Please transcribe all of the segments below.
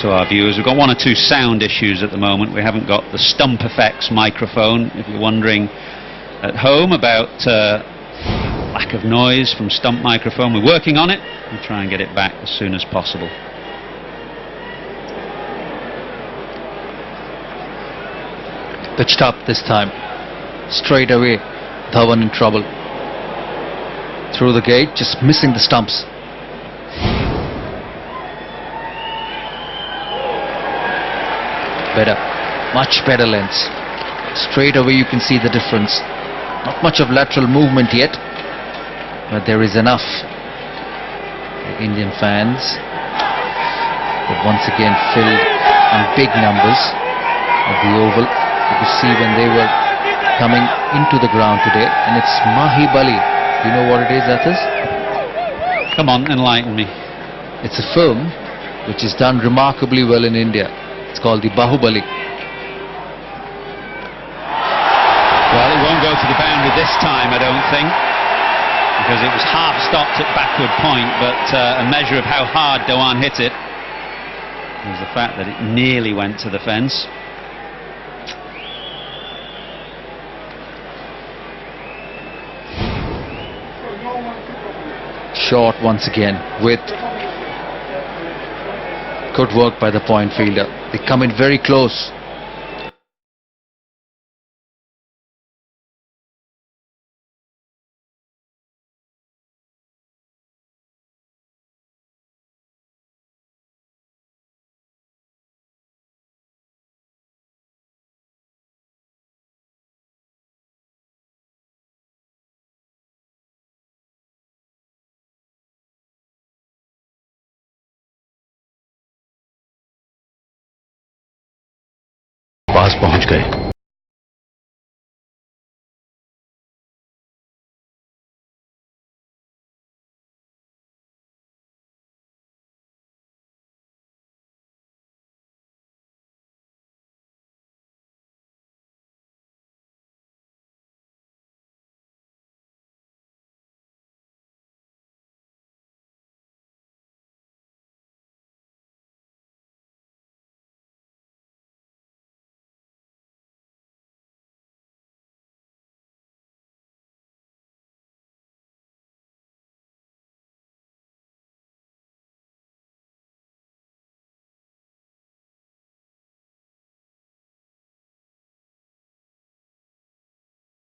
To our viewers, we've got one or two sound issues at the moment. We haven't got the Stump Effects microphone. If you're wondering at home about lack of noise from Stump microphone, we're working on it. We'll try and get it back as soon as possible. Pitched up this time, straight away. Dhawan in trouble. Through the gate, just missing the stumps. Better, much better lengths. Straight away you can see the difference. Not much of lateral movement yet, but there is enough. The Indian fans have once again filled in big numbers at the Oval. You could see when they were coming into the ground today, and it's Mahi Bali. You know what it is, Athas? Come on, enlighten me. It's a film which is done remarkably well in India. It's called the Bahubali. Well, it won't go to the boundary this time, I don't think, because it was half stopped at backward point, but a measure of how hard Dhawan hit it was the fact that it nearly went to the fence. Short once again with good work by the point fielder. They come in very close. पास पहुंच गए।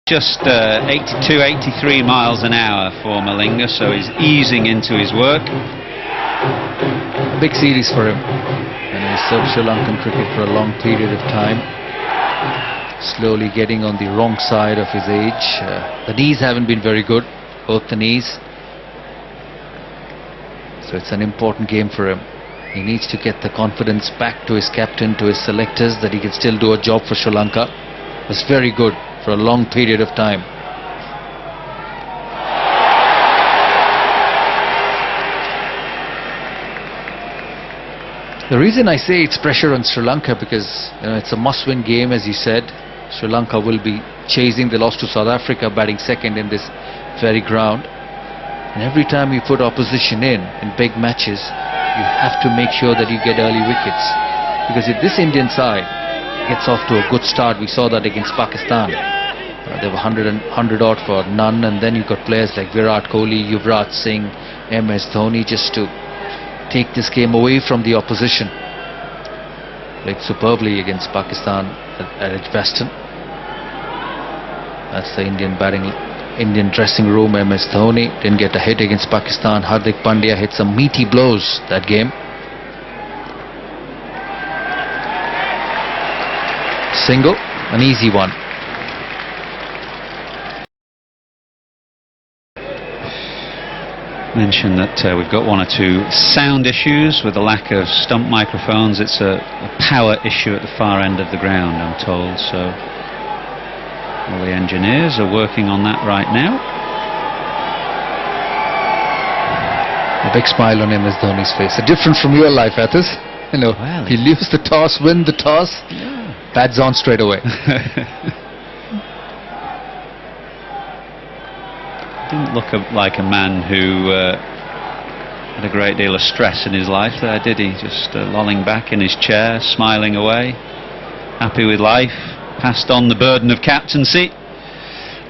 Just 82, 83 miles an hour for Malinga, so he's easing into his work. Big series for him, and he served Sri Lankan cricket for a long period of time. Slowly getting on the wrong side of his age. The knees haven't been very good, both the knees. So it's an important game for him. He needs to get the confidence back to his captain, to his selectors, that he can still do a job for Sri Lanka. It's very good for a long period of time. The reason I say it's pressure on Sri Lanka, because it's a must-win game, as you said. Sri Lanka will be chasing. They lost to South Africa, batting second in this very ground. And every time you put opposition in big matches, you have to make sure that you get early wickets. Because if this Indian side gets off to a good start, we saw that against Pakistan. They were 100 odd for none, and then you got players like Virat Kohli, Yuvraj Singh, MS Dhoni, just to take this game away from the opposition. Played superbly against Pakistan at Edgbaston. That's the Indian dressing room. MS Dhoni didn't get a hit against Pakistan. Hardik Pandya hit some meaty blows that game. Single, an easy one. Mention that we've got one or two sound issues with the lack of stump microphones. It's a power issue at the far end of the ground, I'm told, so all the engineers are working on that right now. A big smile on MS Dhoni's face. Different from your life, Athas. Well, he leaves the toss, win the toss, bats on straight away. Didn't look like a man who Had a great deal of stress in his life there, did he? Just lolling back in his chair, smiling away, happy with life, passed on the burden of captaincy.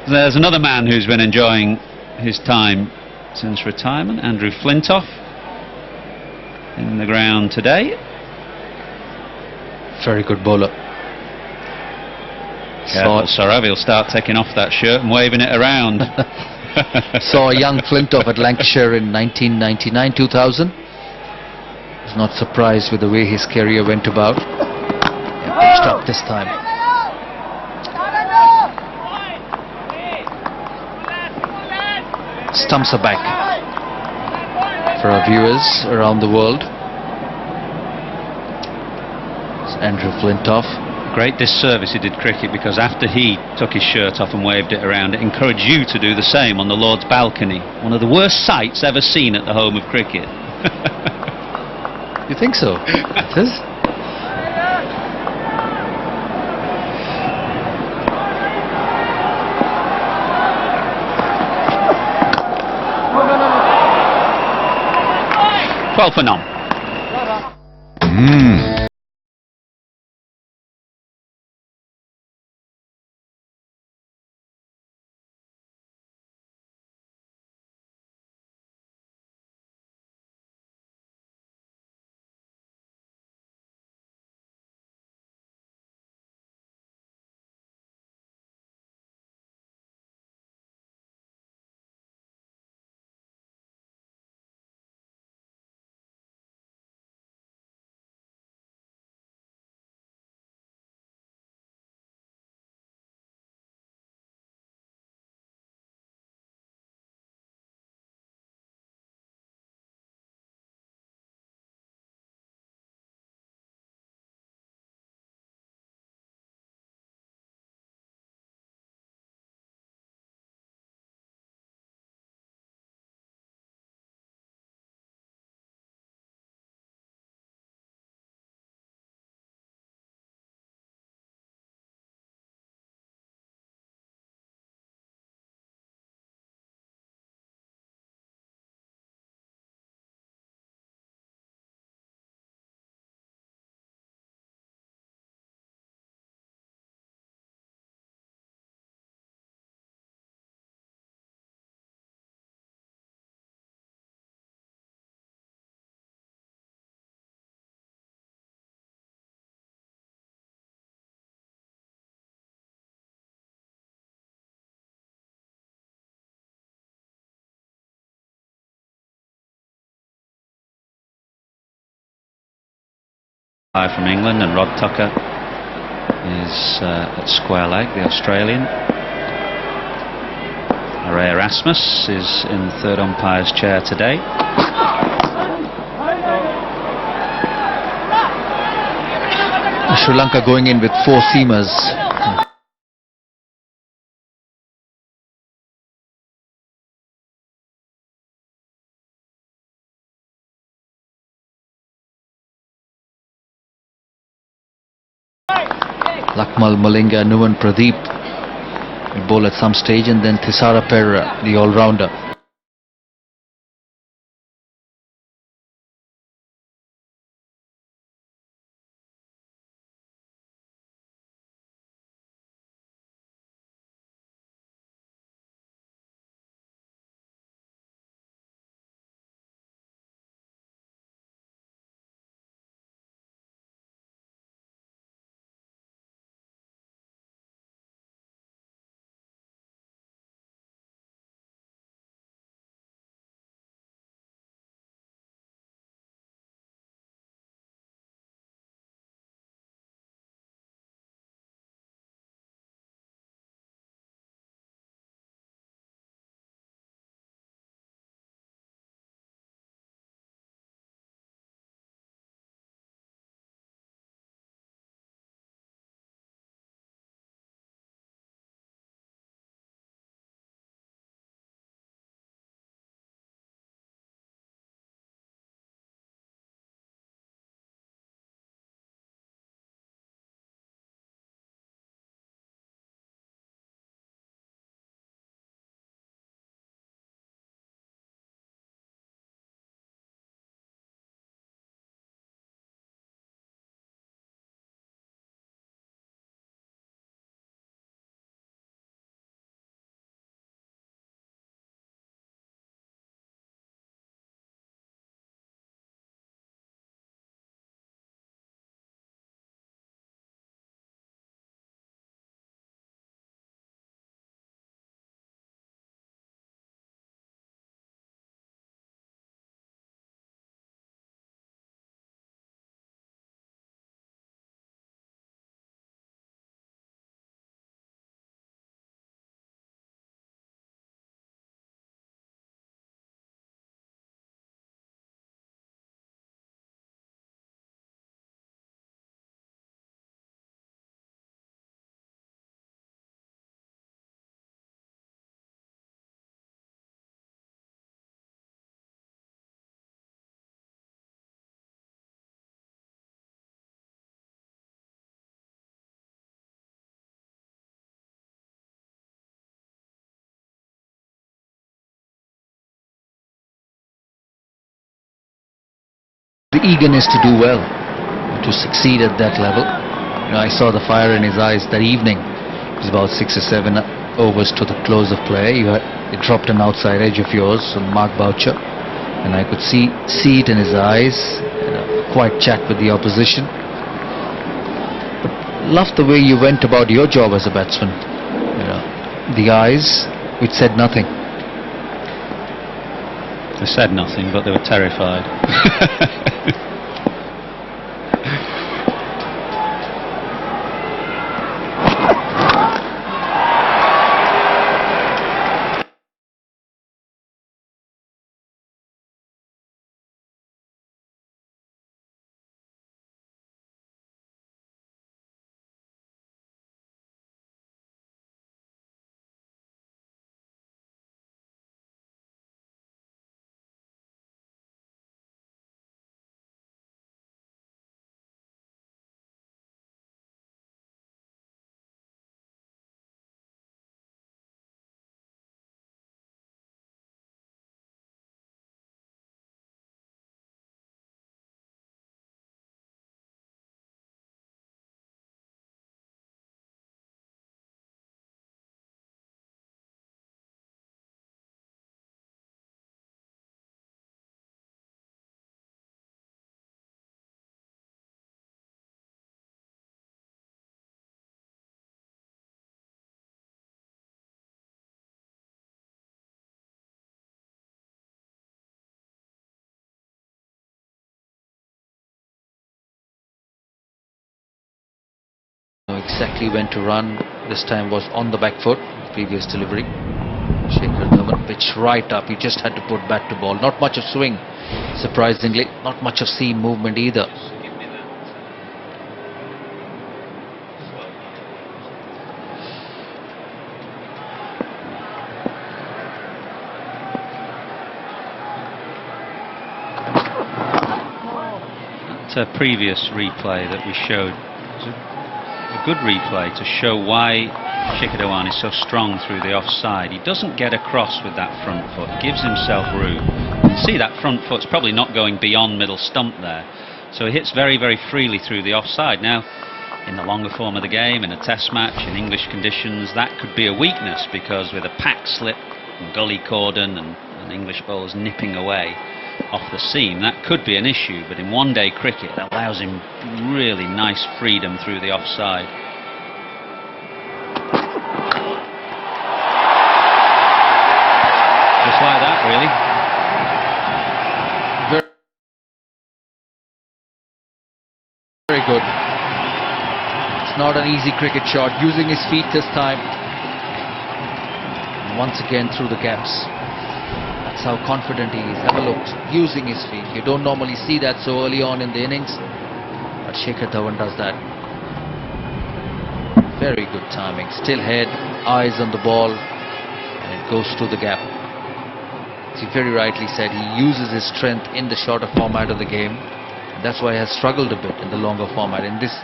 There's another man who's been enjoying his time since retirement, Andrew Flintoff, in the ground today. Very good bowler. Careful, Saurav, he'll start taking off that shirt and waving it around. Saw young Flintoff at Lancashire in 1999-2000. Was not surprised with the way his career went about. And pitched up this time. Stumps are back for our viewers around the world. It's Andrew Flintoff. Great disservice he did cricket, because after he took his shirt off and waved it around, it encouraged you to do the same on the Lord's balcony. One of the worst sights ever seen at the home of cricket. You think so? It is? Well for none. From England, and Rod Tucker is at square leg, the Australian. Ray Erasmus is in the third umpire's chair today. Sri Lanka going in with 4 seamers. Lakmal, Malinga, Nuwan, Pradeep will bowl at some stage, and then Thisara Perera, the all-rounder. eagerness to do well, to succeed at that level. I saw the fire in his eyes that evening. It was about 6 or 7 overs to the close of play. You dropped an outside edge of yours on Mark Boucher, and I could see it in his eyes. Quite chat with the opposition. But loved the way you went about your job as a batsman. The eyes, which said nothing. They said nothing, but they were terrified. Know exactly when to run. This time was on the back foot. Previous delivery, Shikhar Dhawan pitched right up. He just had to put bat to ball. Not much of swing, surprisingly. Not much of seam movement either. That previous replay that we showed was a good replay to show why Shikhar Dhawan is so strong through the offside. He doesn't get across with that front foot, he gives himself room. You can see that front foot's probably not going beyond middle stump there, so he hits very, very freely through the offside. Now, in the longer form of the game, in a test match, in English conditions, that could be a weakness, because with a pack slip and gully cordon and English bowlers nipping away off the seam, that could be an issue. But in one-day cricket, that allows him really nice freedom through the offside. Just like that, really. Very good. It's not an easy cricket shot. Using his feet this time. And once again through the gaps. That's how confident he is. Have a look. Using his feet. You don't normally see that so early on in the innings, but Shikhar Dhawan does that. Very good timing. Still head, eyes on the ball, and it goes through the gap. As he very rightly said, he uses his strength in the shorter format of the game. And that's why he has struggled a bit in the longer format. In these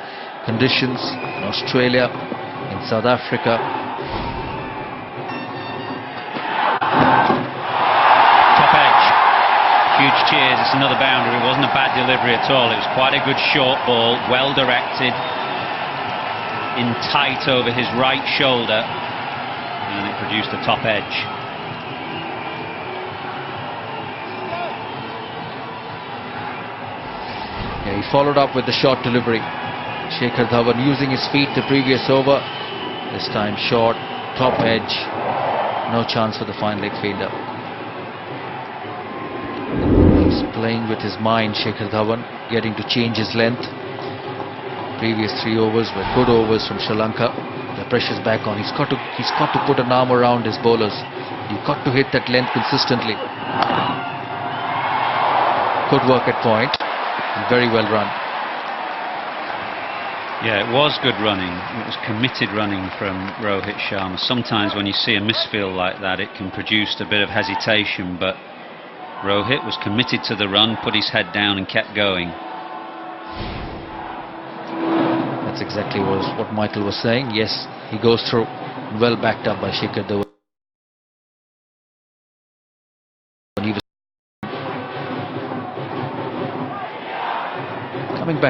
conditions, in Australia, in South Africa, huge cheers. It's another boundary. It wasn't a bad delivery at all. It was quite a good short ball, well directed, in tight over his right shoulder, and it produced a top edge. Yeah, he followed up with the short delivery. Shikhar Dhawan using his feet the previous over. This time short, top edge. No chance for the fine leg fielder. Playing with his mind, Shikhar Dhawan, getting to change his length. Previous 3 overs were good overs from Sri Lanka. The pressure's back on. He's got to put an arm around his bowlers. You've got to hit that length consistently. Good work at point. Very well run. Yeah, it was good running. It was committed running from Rohit Sharma. Sometimes when you see a misfield like that, it can produce a bit of hesitation, but Rohit was committed to the run, put his head down and kept going. That's exactly what Michael was saying. Yes, he goes through, well backed up by Shikhar Dhawan.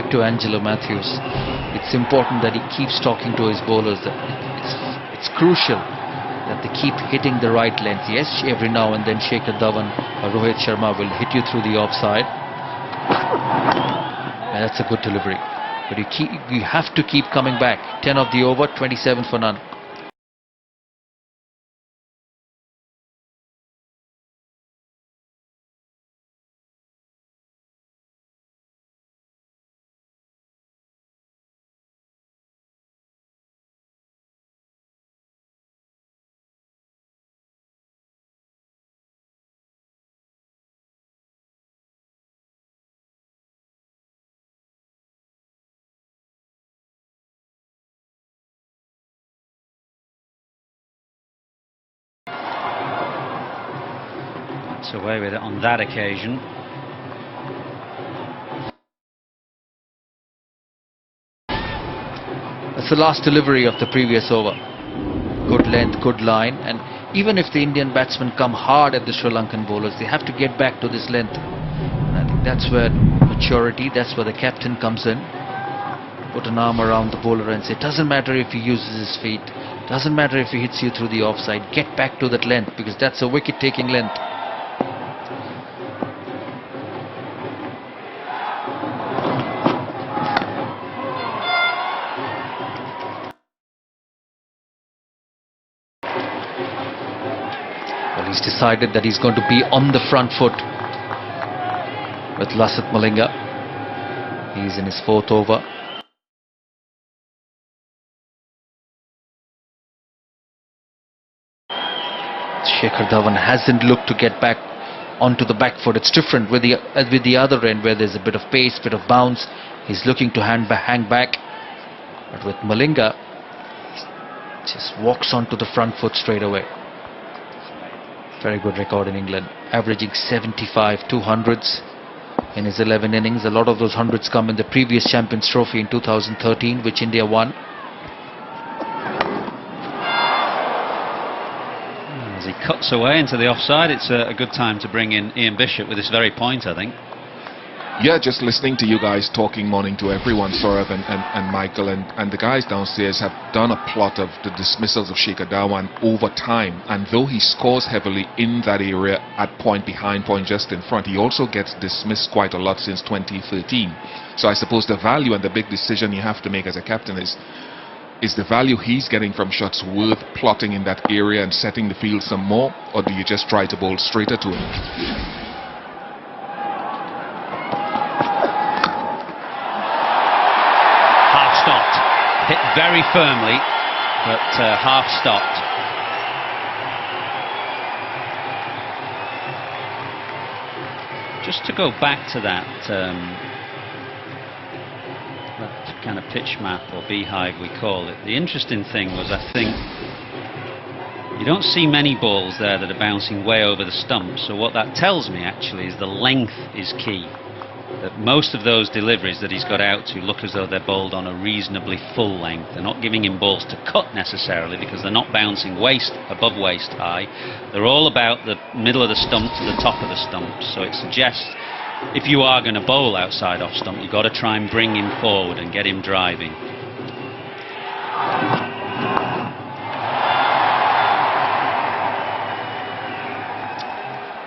back to Angelo Matthews. It's important that he keeps talking to his bowlers. That it's crucial that they keep hitting the right length. Yes, every now and then Shikhar Dhawan or Rohit Sharma will hit you through the offside. And that's a good delivery. But you have to keep coming back. 10 of the over, 27 for none. Gets away with it on that occasion. That's the last delivery of the previous over. Good length, good line, and even if the Indian batsmen come hard at the Sri Lankan bowlers, they have to get back to this length. And I think that's where maturity, that's where the captain comes in. Put an arm around the bowler and say, doesn't matter if he uses his feet, doesn't matter if he hits you through the offside, get back to that length, because that's a wicket-taking length. Well, he's decided that he's going to be on the front foot with Lasith Malinga. He's in his 4th over. Shikhar Dhawan hasn't looked to get back onto the back foot. It's different with the other end, where there's a bit of pace, bit of bounce. He's looking to hang back. But with Malinga, he just walks onto the front foot straight away. Very good record in England, averaging 75 200s in his 11 innings. A lot of those hundreds come in the previous Champions Trophy in 2013, which India won. As he cuts away into the offside, it's a good time to bring in Ian Bishop with this very point, I think. Yeah, just listening to you guys talking, morning to everyone, Saurav and Michael, and the guys downstairs have done a plot of the dismissals of Shikhar Dhawan over time, and though he scores heavily in that area at point behind, point just in front, he also gets dismissed quite a lot since 2013. So I suppose the value and the big decision you have to make as a captain is the value he's getting from shots worth plotting in that area and setting the field some more, or do you just try to bowl straighter to him? Hit very firmly, but half stopped. Just to go back to that kind of pitch map or beehive we call it, the interesting thing was, I think, you don't see many balls there that are bouncing way over the stump. So what that tells me actually is the length is key. That most of those deliveries that he's got out to look as though they're bowled on a reasonably full length. They're not giving him balls to cut necessarily, because they're not bouncing above waist high. They're all about the middle of the stump to the top of the stump. So it suggests if you are going to bowl outside off stump, you've got to try and bring him forward and get him driving.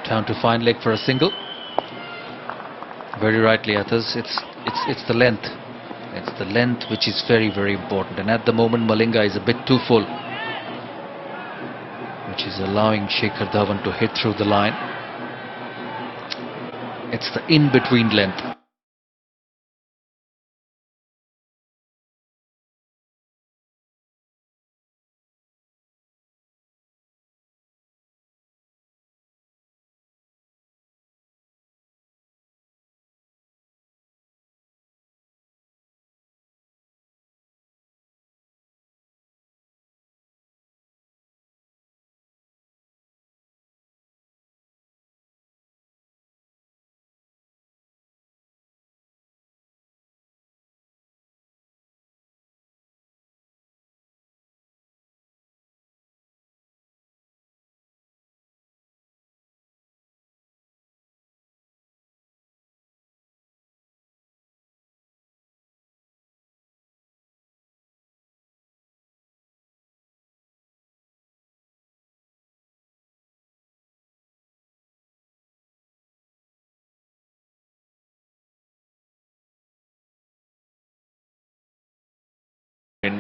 Down to fine leg for a single. Very rightly, Athas, it's the length. It's the length which is very, very important. And at the moment, Malinga is a bit too full, which is allowing Shikhar Dhawan to hit through the line. It's the in-between length.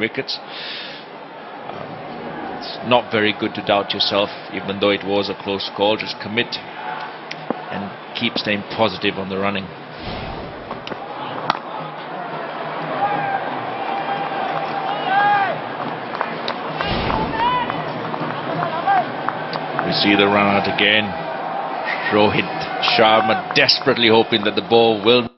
wickets. It's not very good to doubt yourself, even though it was a close call. Just commit and keep staying positive on the running. We see the run out again. Rohit Sharma desperately hoping that the ball will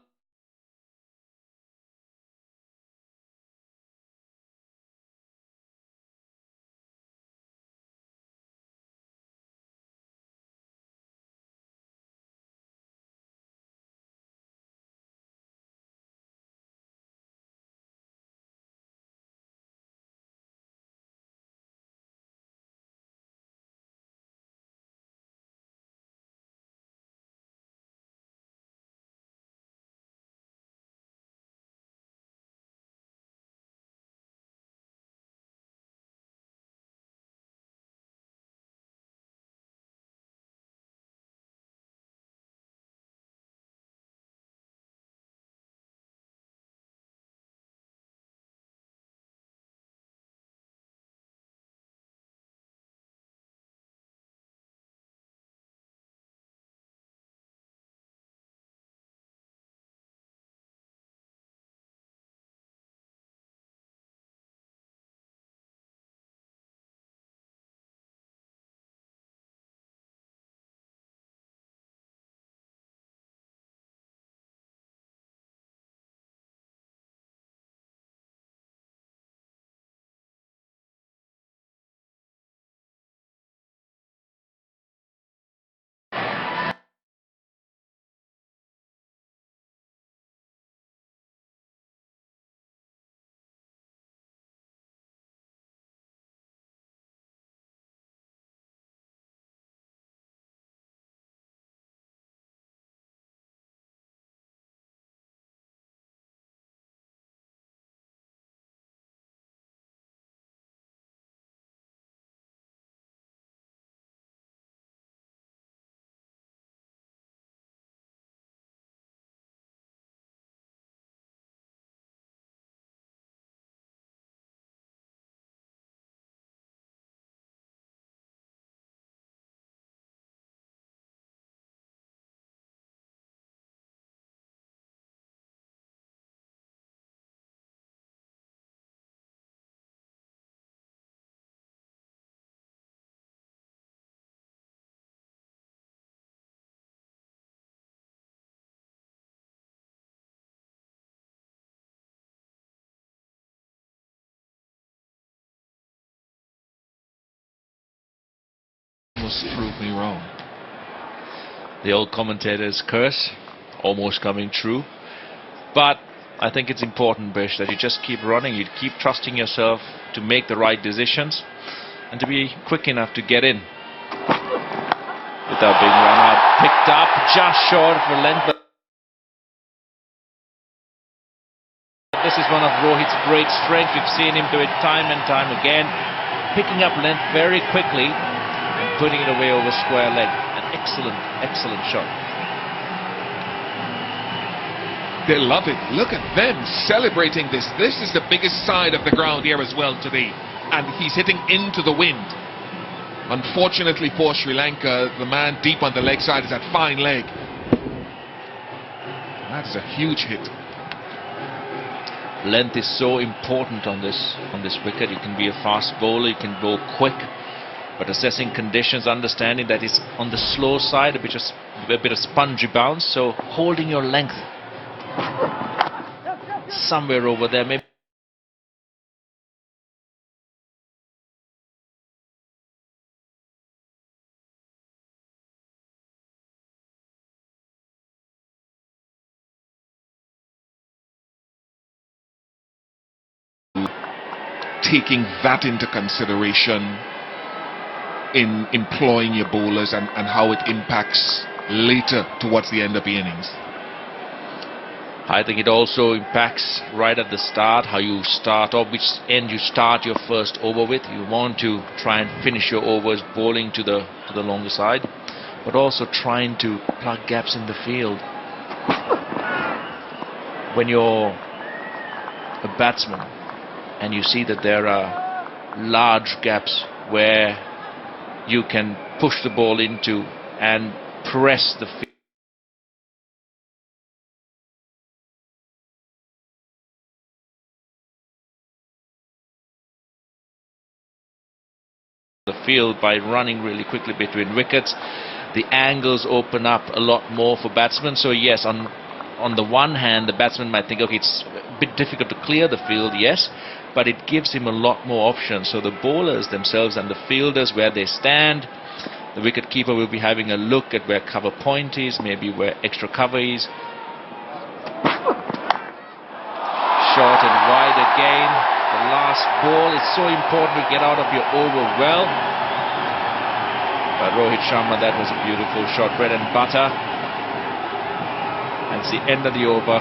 prove me wrong. The old commentator's curse almost coming true. But I think it's important, Bish, that you just keep running, you keep trusting yourself to make the right decisions and to be quick enough to get in. Without being run out, picked up just short of a length. But this is one of Rohit's great strengths. We've seen him do it time and time again, picking up length very quickly and putting it away over square leg. An excellent, excellent shot. They love it. Look at them celebrating this. This is the biggest side of the ground here as well today. And he's hitting into the wind. Unfortunately for Sri Lanka, the man deep on the leg side is that fine leg. That's a huge hit. Length is so important on this wicket. You can be a fast bowler, you can bowl quick, but assessing conditions, understanding that it's on the slow side, a bit of spongy bounce, so holding your length somewhere over there, maybe. Taking that into consideration in employing your bowlers and how it impacts later towards the end of the innings. I think it also impacts right at the start, how you start off, which end you start your first over with. You want to try and finish your overs bowling to the longer side, but also trying to plug gaps in the field. When you're a batsman, and you see that there are large gaps where you can push the ball into and press the field by running really quickly between wickets. The angles open up a lot more for batsmen. So yes, on the one hand, the batsman might think, okay, it's a bit difficult to clear the field, yes, but it gives him a lot more options. So the bowlers themselves and the fielders, where they stand, the wicket keeper will be having a look at where cover point is, maybe where extra cover is. Short and wide again. The last ball, it's so important to get out of your over well. But Rohit Sharma, that was a beautiful shot, bread and butter. And it's the end of the over.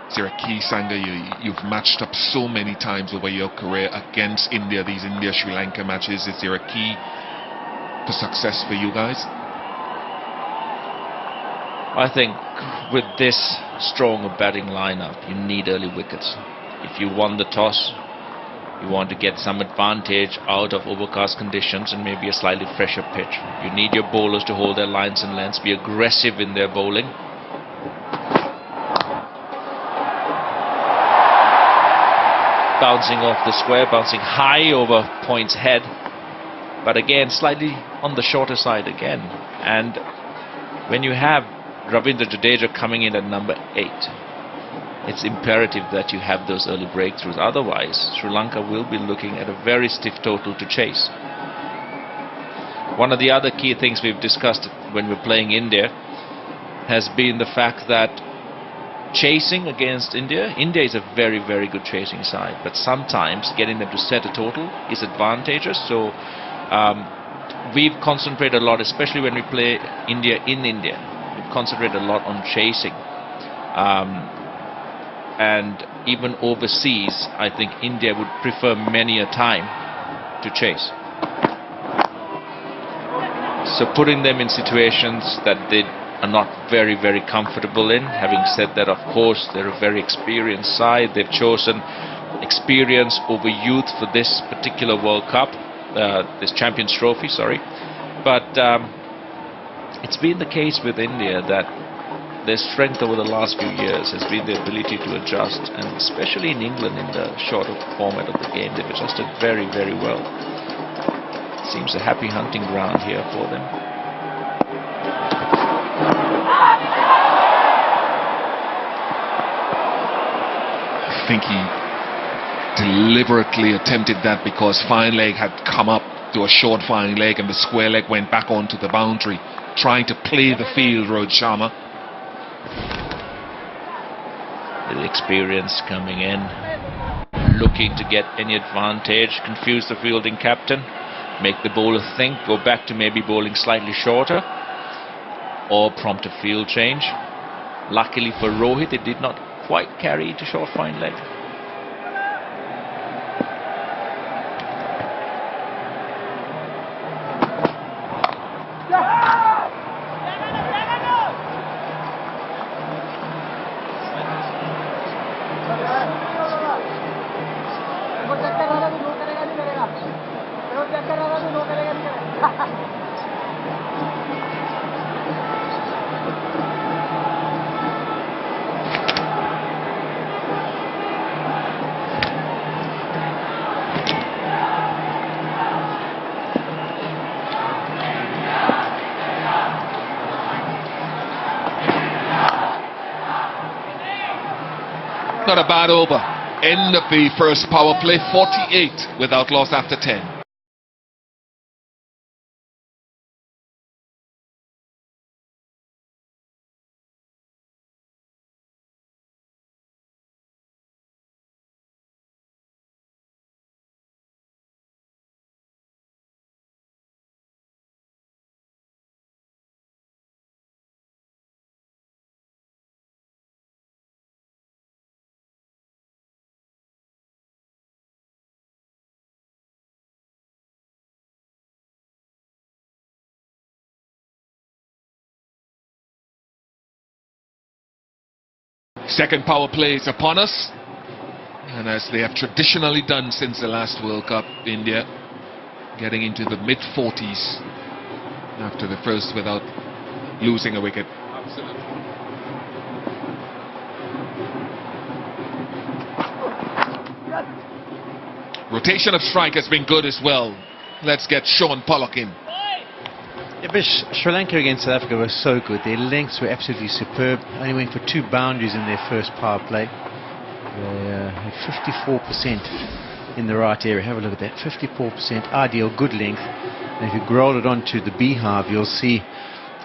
Is there a key, Sanga, you've matched up so many times over your career against India, these India-Sri Lanka matches? Is there a key for success for you guys? I think with this strong a batting lineup, you need early wickets. If you won the toss, you want to get some advantage out of overcast conditions and maybe a slightly fresher pitch. You need your bowlers to hold their lines and lengths, be aggressive in their bowling. Bouncing off the square, bouncing high over point's head, but again slightly on the shorter side again. And when you have Ravindra Jadeja coming in at number 8, it's imperative that you have those early breakthroughs. Otherwise, Sri Lanka will be looking at a very stiff total to chase. One of the other key things we've discussed when we're playing India has been the fact that chasing against India is a very, very good chasing side, but sometimes getting them to set a total is advantageous. So we've concentrated a lot, especially when we play India in India. We've concentrated a lot on chasing, and even overseas I think India would prefer many a time to chase. So putting them in situations that they are not very, very comfortable in. Having said that, of course, they're a very experienced side. They've chosen experience over youth for this particular World Cup, this Champions Trophy, sorry. But it's been the case with India that their strength over the last few years has been the ability to adjust, and especially in England in the shorter format of the game, they've adjusted very, very well. Seems a happy hunting ground here for them. I think he deliberately attempted that because fine leg had come up to a short fine leg and the square leg went back onto the boundary, trying to play the field, Rohit Sharma. The experience coming in, looking to get any advantage, confuse the fielding captain, make the bowler think, go back to maybe bowling slightly shorter, or prompt a field change. Luckily for Rohit, it did not quite carry to short fine leg. Not a bad over. End of the first power play, 48 without loss after 10. Second power play is upon us. And as they have traditionally done since the last World Cup, India getting into the mid-40s after the first without losing a wicket. Rotation of strike has been good as well. Let's get Sean Pollock in. Yeah, but Sri Lanka against South Africa was so good. Their lengths were absolutely superb. Only went for 2 boundaries in their first power play. They had 54% in the right area. Have a look at that. 54% ideal, good length. And if you roll it onto the beehive, you'll see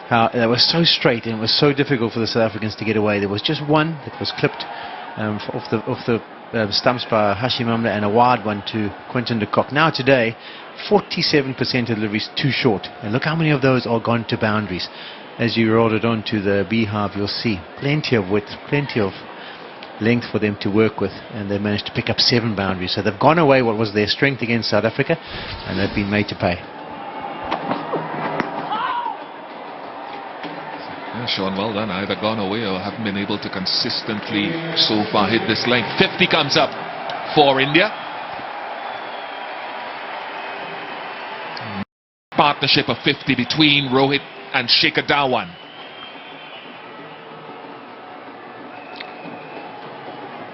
how they were so straight and it was so difficult for the South Africans to get away. There was just one that was clipped off the stumps by Hashim Amla and a wide one to Quinton de Kock. Now today, 47% of deliveries too short. And look how many of those are gone to boundaries. As you roll it onto the beehive, you'll see plenty of width, plenty of length for them to work with, and they managed to pick up 7 boundaries. So they've gone away what was their strength against South Africa, and they've been made to pay. Yeah, Sean, well done. Either gone away or haven't been able to consistently so far hit this length. 50 comes up for India. Partnership of 50 between Rohit and Shikhar Dhawan.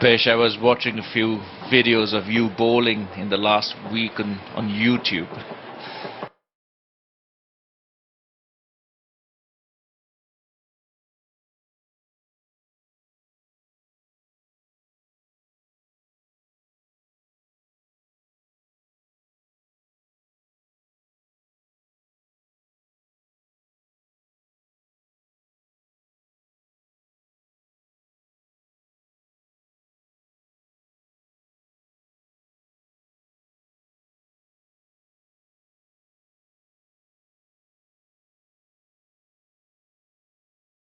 Pesh, I was watching a few videos of you bowling in the last week on YouTube.